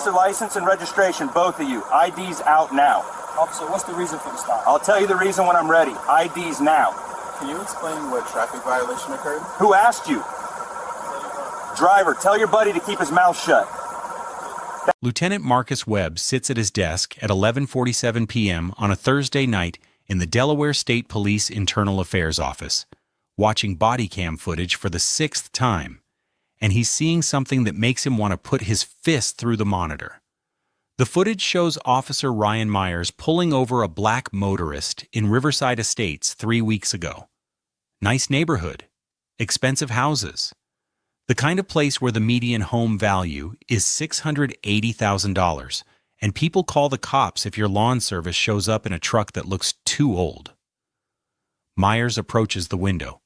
Officer, license and registration, both of you. ID's out now. Officer, what's the reason for the stop? I'll tell you the reason when I'm ready. ID's now. Can you explain what traffic violation occurred? Who asked you? Driver, tell your buddy to keep his mouth shut. Lieutenant Marcus Webb sits at his desk at 11:47 p.m. on a Thursday night in the Delaware State Police Internal Affairs Office, watching Bodycam footage for the 6th time, and he's seeing something that makes him want to put his fist through the monitor. The footage shows Officer Ryan Myers pulling over a black motorist in Riverside Estates 3 weeks ago. Nice neighborhood, expensive houses, the kind of place where the median home value is $680,000, and people call the cops if your lawn service shows up in a truck that looks too old. Myers approaches the window.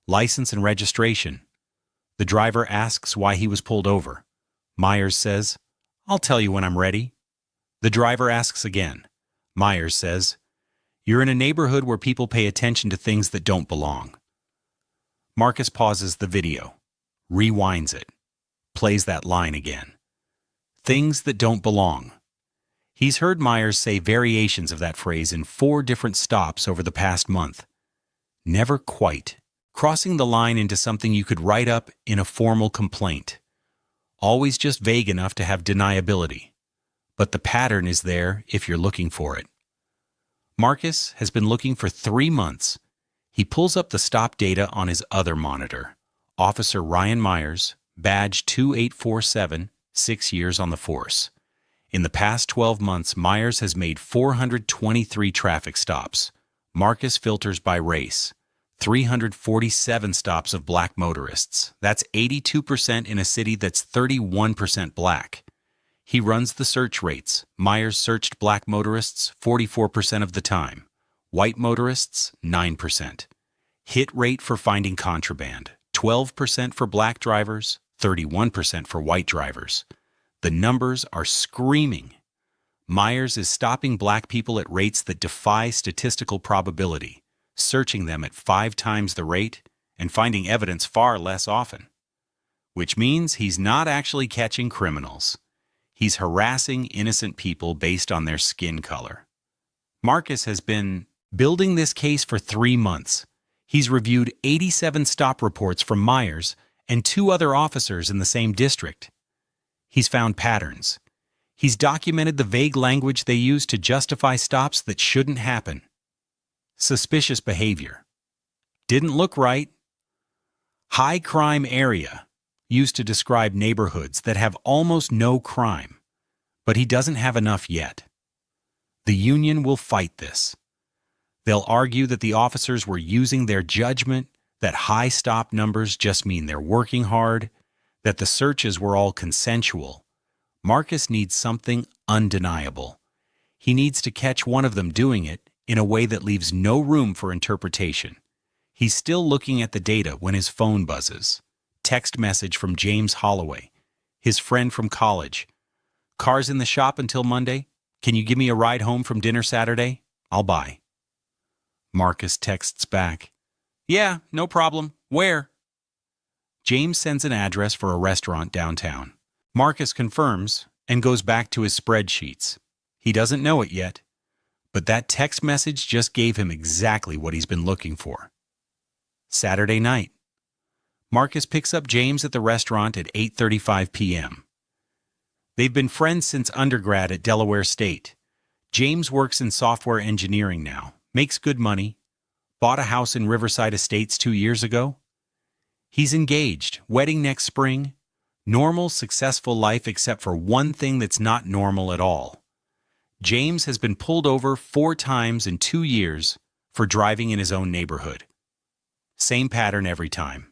License and registration. The driver asks why he was pulled over. Myers says, "I'll tell you when I'm ready." The driver asks again. Myers says, "You're in a neighborhood where people pay attention to things that don't belong." Marcus pauses the video, rewinds it, plays that line again. Things that don't belong. He's heard Myers say variations of that phrase in 4 different stops over the past month. Never quite. Crossing the line into something you could write up in a formal complaint. Always just vague enough to have deniability. But the pattern is there if you're looking for it. Marcus has been looking for 3 months. He pulls up the stop data on his other monitor. Officer Ryan Myers, badge 2847, 6 years on the force. In the past 12 months, Myers has made 423 traffic stops. Marcus filters by race. 347 stops of black motorists. That's 82% in a city that's 31% black. He runs the search rates. Myers searched black motorists 44% of the time. White motorists, 9%. Hit rate for finding contraband, 12% for black drivers, 31% for white drivers. The numbers are screaming. Myers is stopping black people at rates that defy statistical probability, searching them at 5 times the rate and finding evidence far less often. Which means he's not actually catching criminals. He's harassing innocent people based on their skin color. Marcus has been building this case for 3 months. He's reviewed 87 stop reports from Myers and 2 other officers in the same district. He's found patterns. He's documented the vague language they use to justify stops that shouldn't happen. Suspicious behavior. Didn't look right. High crime area, used to describe neighborhoods that have almost no crime. But he doesn't have enough yet. The union will fight this. They'll argue that the officers were using their judgment, that high stop numbers just mean they're working hard, that the searches were all consensual. Marcus needs something undeniable. He needs to catch one of them doing it in a way that leaves no room for interpretation. He's still looking at the data when his phone buzzes. Text message from James Holloway, his friend from college. "Car's in the shop until Monday. Can you give me a ride home from dinner Saturday? I'll buy." Marcus texts back, "Yeah, no problem. Where?" James sends an address for a restaurant downtown. Marcus confirms and goes back to his spreadsheets. He doesn't know it yet, but that text message just gave him exactly what he's been looking for. Saturday night. Marcus picks up James at the restaurant at 8:35 p.m. They've been friends since undergrad at Delaware State. James works in software engineering now, makes good money, bought a house in Riverside Estates 2 years ago. He's engaged, wedding next spring, normal, successful life except for one thing that's not normal at all. James has been pulled over 4 times in 2 years for driving in his own neighborhood. Same pattern every time.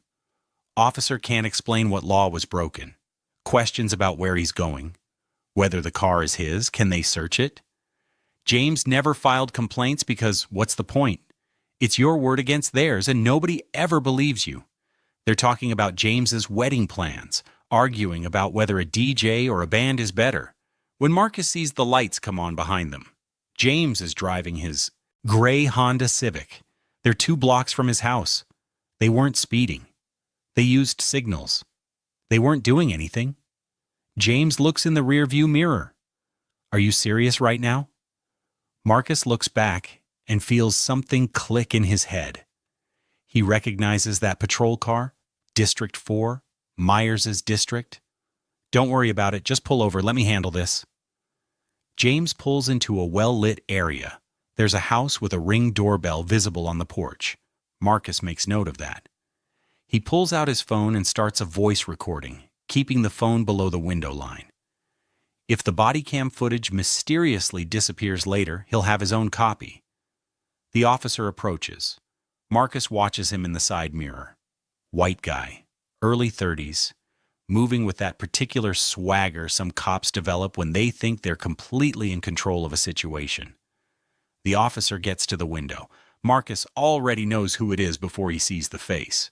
Officer can't explain what law was broken. Questions about where he's going. Whether the car is his, can they search it? James never filed complaints because what's the point? It's your word against theirs and nobody ever believes you. They're talking about James's wedding plans, arguing about whether a DJ or a band is better. When Marcus sees the lights come on behind them, James is driving his gray Honda Civic. They're 2 blocks from his house. They weren't speeding. They used signals. They weren't doing anything. James looks in the rearview mirror. Are you serious right now? Marcus looks back and feels something click in his head. He recognizes that patrol car, District 4, Myers' district. Don't worry about it, just pull over, let me handle this. James pulls into a well-lit area. There's a house with a Ring doorbell visible on the porch. Marcus makes note of that. He pulls out his phone and starts a voice recording, keeping the phone below the window line. If the Bodycam footage mysteriously disappears later, he'll have his own copy. The officer approaches. Marcus watches him in the side mirror. White guy, early 30s, moving with that particular swagger some cops develop when they think they're completely in control of a situation. The officer gets to the window. Marcus already knows who it is before he sees the face.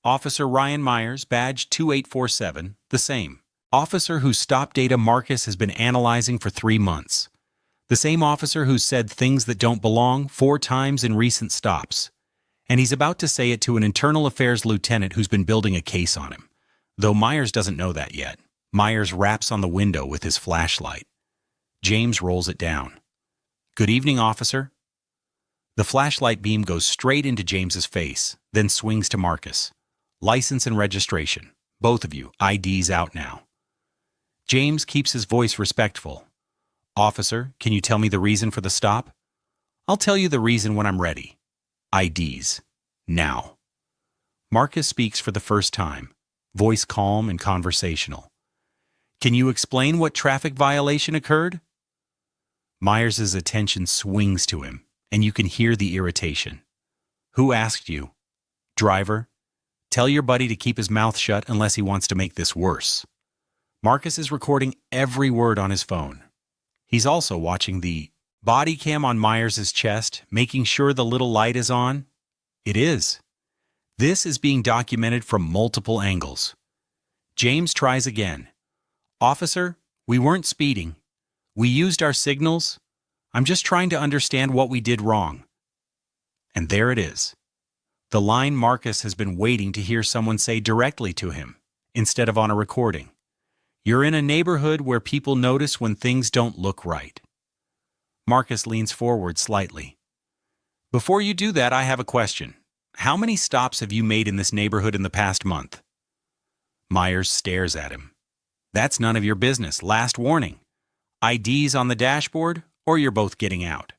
Officer Ryan Myers, badge 2847, the same. Officer whose stop data Marcus has been analyzing for 3 months. The same officer who's said things that don't belong 4 times in recent stops. And he's about to say it to an internal affairs lieutenant who's been building a case on him. Though Myers doesn't know that yet. Myers raps on the window with his flashlight. James rolls it down. Good evening, officer. The flashlight beam goes straight into James's face, then swings to Marcus. License and registration. Both of you, IDs out now. James keeps his voice respectful. Officer, can you tell me the reason for the stop? I'll tell you the reason when I'm ready. IDs. Now. Marcus speaks for the first time, voice calm and conversational. Can you explain what traffic violation occurred? Myers' attention swings to him, and you can hear the irritation. Who asked you? Driver, tell your buddy to keep his mouth shut unless he wants to make this worse. Marcus is recording every word on his phone. He's also watching the body cam on Myers' chest, making sure the little light is on. It is. This is being documented from multiple angles. James tries again. Officer, we weren't speeding. We used our signals. I'm just trying to understand what we did wrong. And there it is. The line Marcus has been waiting to hear someone say directly to him, instead of on a recording. You're in a neighborhood where people notice when things don't look right. Marcus leans forward slightly. Before you do that, I have a question. How many stops have you made in this neighborhood in the past month? Myers stares at him. That's none of your business. Last warning. IDs on the dashboard, or you're both getting out.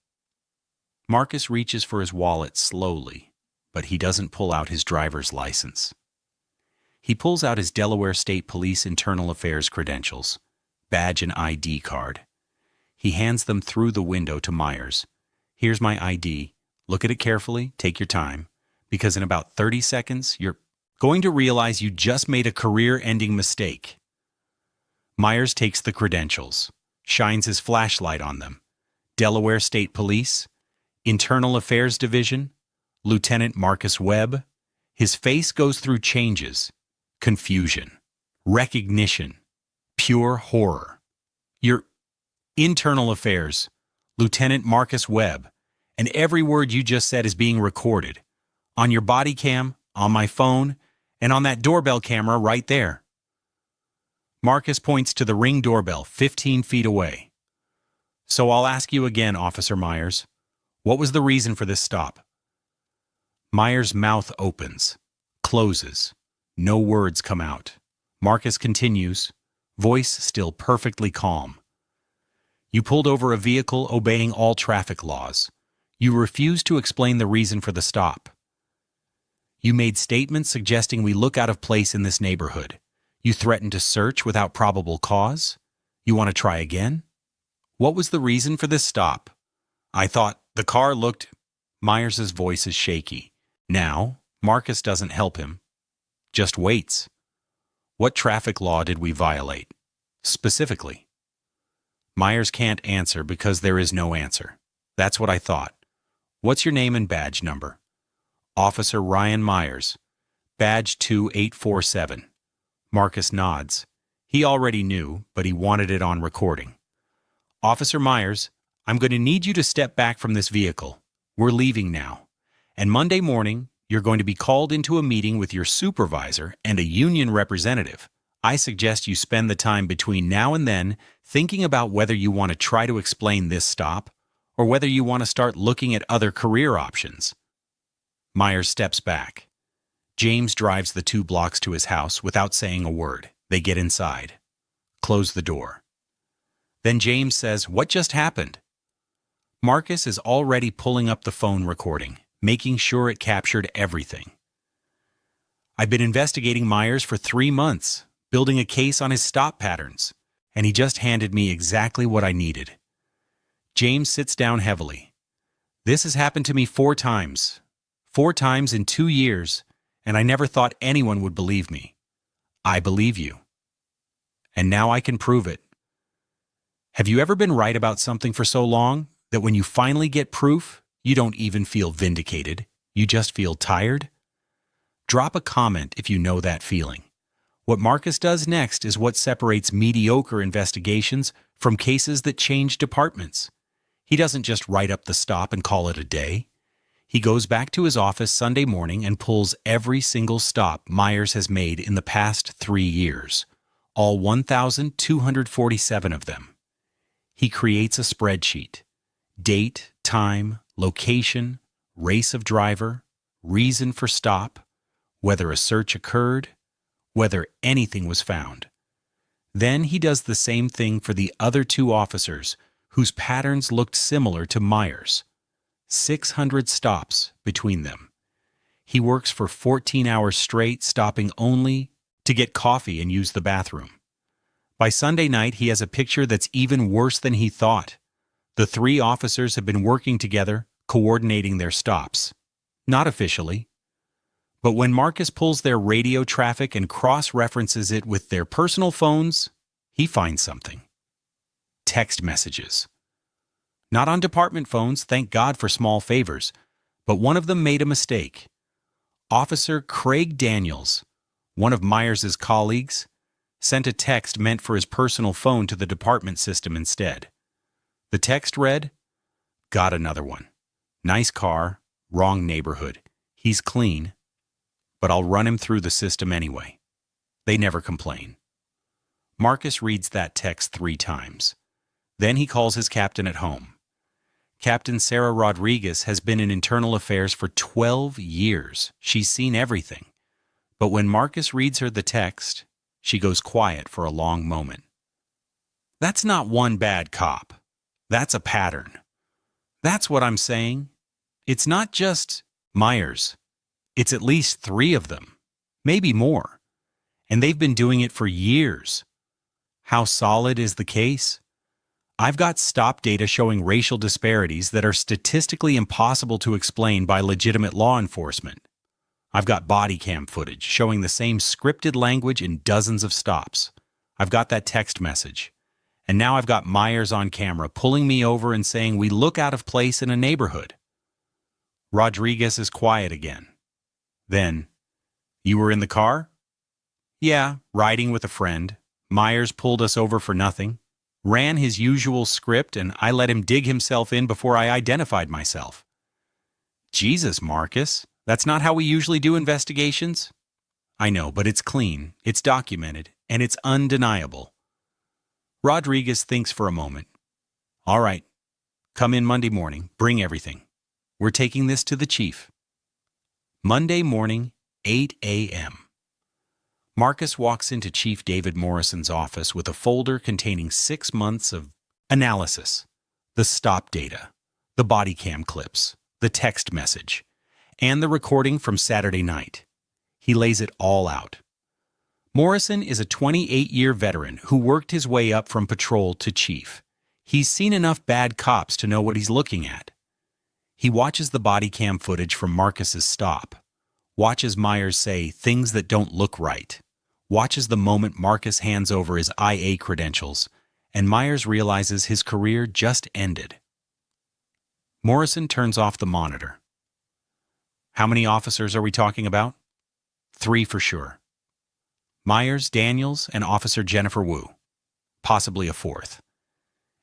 Marcus reaches for his wallet slowly, but he doesn't pull out his driver's license. He pulls out his Delaware State Police Internal Affairs credentials, badge and ID card. He hands them through the window to Myers. Here's my ID. Look at it carefully. Take your time. Because in about 30 seconds, you're going to realize you just made a career-ending mistake. Myers takes the credentials, shines his flashlight on them. Delaware State Police, Internal Affairs Division, Lieutenant Marcus Webb. His face goes through changes, confusion, recognition, pure horror. Your Internal Affairs, Lieutenant Marcus Webb, and every word you just said is being recorded. On your body cam, on my phone, and on that doorbell camera right there. Marcus points to the Ring doorbell 15 feet away. So I'll ask you again, Officer Myers. What was the reason for this stop? Myers' mouth opens, closes. No words come out. Marcus continues, voice still perfectly calm. You pulled over a vehicle obeying all traffic laws. You refused to explain the reason for the stop. You made statements suggesting we look out of place in this neighborhood. You threatened to search without probable cause. You want to try again? What was the reason for this stop? I thought the car looked... Myers' voice is shaky. Now, Marcus doesn't help him. Just waits. What traffic law did we violate? Specifically. Myers can't answer because there is no answer. That's what I thought. What's your name and badge number? Officer Ryan Myers, badge 2847. Marcus nods. He already knew, but he wanted it on recording. Officer Myers, I'm going to need you to step back from this vehicle. We're leaving now. And Monday morning, you're going to be called into a meeting with your supervisor and a union representative. I suggest you spend the time between now and then thinking about whether you want to try to explain this stop or whether you want to start looking at other career options. Myers steps back. James drives the 2 blocks to his house without saying a word. They get inside. Close the door. Then James says, "What just happened?" Marcus is already pulling up the phone recording, making sure it captured everything. "I've been investigating Myers for 3 months, building a case on his stop patterns, and he just handed me exactly what I needed." James sits down heavily. "This has happened to me 4 times. 4 times in 2 years, and I never thought anyone would believe me. I believe you. And now I can prove it. Have you ever been right about something for so long that when you finally get proof, you don't even feel vindicated, you just feel tired? Drop a comment if you know that feeling. What Marcus does next is what separates mediocre investigations from cases that change departments. He doesn't just write up the stop and call it a day. He goes back to his office Sunday morning and pulls every single stop Myers has made in the past 3 years, all 1,247 of them. He creates a spreadsheet. Date, time, location, race of driver, reason for stop, whether a search occurred, whether anything was found. Then he does the same thing for the other 2 officers whose patterns looked similar to Myers. 600 stops between them. He works for 14 hours straight, stopping only to get coffee and use the bathroom. By Sunday night, he has a picture that's even worse than he thought. The 3 officers have been working together, coordinating their stops. Not officially. But when Marcus pulls their radio traffic and cross-references it with their personal phones, he finds something. Text messages. Not on department phones, thank God for small favors, but one of them made a mistake. Officer Craig Daniels, one of Myers' colleagues, sent a text meant for his personal phone to the department system instead. The text read, "Got another one. Nice car, wrong neighborhood. He's clean, but I'll run him through the system anyway." They never complain. Marcus reads that text 3 times. Then he calls his captain at home. Captain Sarah Rodriguez has been in internal affairs for 12 years. She's seen everything. But when Marcus reads her the text, she goes quiet for a long moment. That's not one bad cop. That's a pattern. That's what I'm saying. It's not just Myers. It's at least 3 of them, maybe more. And they've been doing it for years. How solid is the case? I've got stop data showing racial disparities that are statistically impossible to explain by legitimate law enforcement. I've got Bodycam footage showing the same scripted language in dozens of stops. I've got that text message. And now I've got Myers on camera pulling me over and saying we look out of place in a neighborhood. Rodriguez is quiet again. Then, "You were in the car?" "Yeah, riding with a friend. Myers pulled us over for nothing. Ran his usual script and I let him dig himself in before I identified myself." Jesus, Marcus. That's not how we usually do investigations. I know, but it's clean, it's documented, and it's undeniable. Rodriguez thinks for a moment. "All right, come in Monday morning, bring everything. We're taking this to the chief." Monday morning, 8 a.m. Marcus walks into Chief David Morrison's office with a folder containing 6 months of analysis, the stop data, the body cam clips, the text message, and the recording from Saturday night. He lays it all out. Morrison is a 28-year veteran who worked his way up from patrol to chief. He's seen enough bad cops to know what he's looking at. He watches the body cam footage from Marcus's stop, watches Myers say things that don't look right, watches the moment Marcus hands over his IA credentials, and Myers realizes his career just ended. Morrison turns off the monitor. "How many officers are we talking about?" 3 for sure. Myers, Daniels, and Officer Jennifer Wu. Possibly a 4th.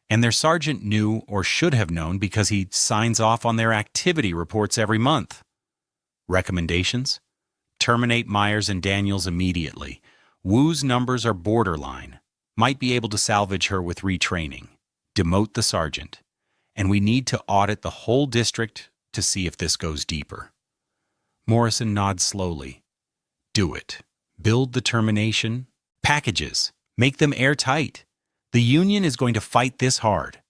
And their sergeant knew or should have known because he signs off on their activity reports every month. Recommendations? Terminate Myers and Daniels immediately. Wu's numbers are borderline. Might be able to salvage her with retraining. Demote the sergeant. And we need to audit the whole district to see if this goes deeper. Morrison nods slowly. Do it. Build the termination. Packages. Make them airtight. The union is going to fight this hard.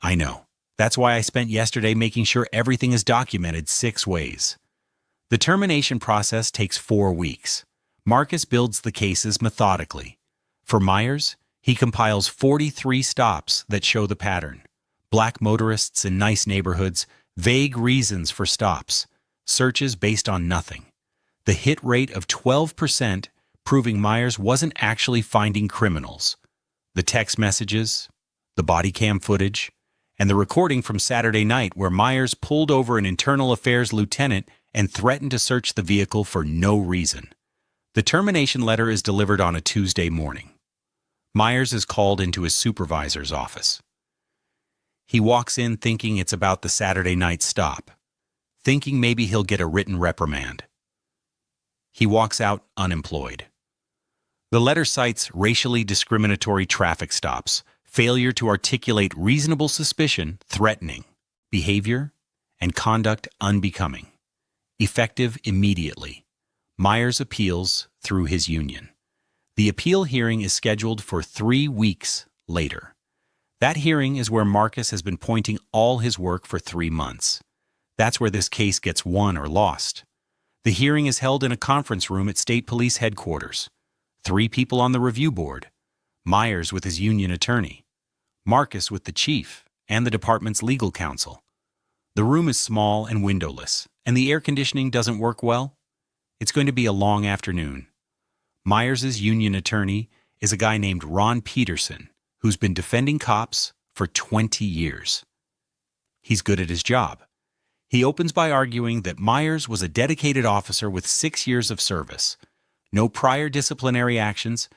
I know. That's why I spent yesterday making sure everything is documented 6 ways. The termination process takes 4 weeks. Marcus builds the cases methodically. For Myers, he compiles 43 stops that show the pattern. Black motorists in nice neighborhoods, vague reasons for stops, searches based on nothing. The hit rate of 12%, proving Myers wasn't actually finding criminals. The text messages, the body cam footage, and the recording from Saturday night where Myers pulled over an internal affairs lieutenant and threatened to search the vehicle for no reason. The termination letter is delivered on a Tuesday morning. Myers is called into his supervisor's office. He walks in thinking it's about the Saturday night stop, thinking maybe he'll get a written reprimand. He walks out unemployed. The letter cites racially discriminatory traffic stops, failure to articulate reasonable suspicion, threatening, behavior, and conduct unbecoming. Effective immediately. Myers appeals through his union. The appeal hearing is scheduled for 3 weeks later. That hearing is where Marcus has been pointing all his work for 3 months. That's where this case gets won or lost. The hearing is held in a conference room at State Police headquarters. 3 people on the review board. Myers with his union attorney. Marcus with the chief and the department's legal counsel. The room is small and windowless, and the air conditioning doesn't work well. It's going to be a long afternoon. Myers' union attorney is a guy named Ron Peterson, who's been defending cops for 20 years. He's good at his job. He opens by arguing that Myers was a dedicated officer with 6 years of service, no prior disciplinary actions,